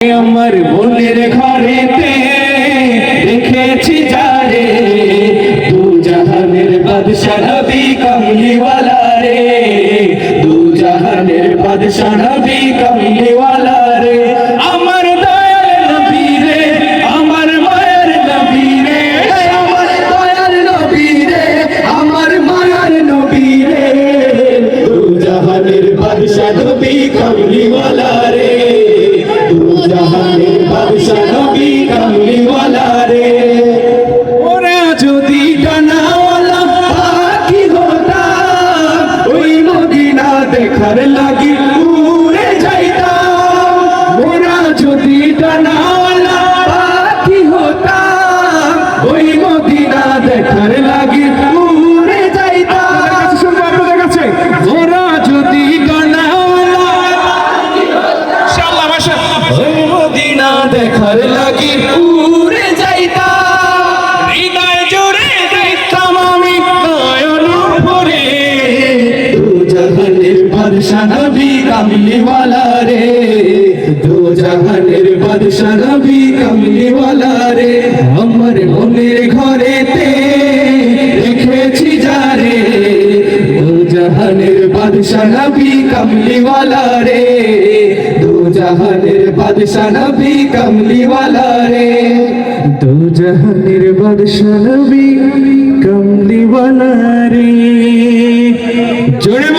আমার বোনের ঘরেতে দেখেছি যারে দু জাহানের বাদশা নবী কমলিওয়ালা রে, দু জাহানের বাদশা নবী কমলিওয়ালা রে। আমার দয়ার নবী রে, আমার মায়ের নবী রে, আমার দয়ার নবী রে, আমার মায়ের নবী রে, দু জাহানের বাদশা নবী কমলিওয়ালা রে, দু জাহানের বাদশা নবী কমলিওয়ালা রে। ওরা যদি ডানাওয়ালা পাখি হতাম, ওই মদিনা দেখার লাগি উড়ে যাইতাম। ওরা যদি ডানাওয়ালা পাখি হতাম, ওই মদিনা দেখার লাগি উড়ে যাইতাম। শুনবো আপনাদের কাছে, ওরা যদি দেখার লাগি উড়ে যাইতাম, হৃদয় জুড়ে দেখতাম আমি নয়ন ভরে, দু জাহানের বাদশা নবী কমলিওয়ালা রে, দু জাহানের বাদশা নবী কমলিওয়ালা রে। আমার মনের ঘরেতে দেখেছি যারে দু জাহানের বাদশা নবী কমলিওয়ালা রে, দু জাহানের বাদশা নবী কমলিওয়ালা রে, দু জাহানের বাদশা নবী কমলিওয়ালা রে। জোরে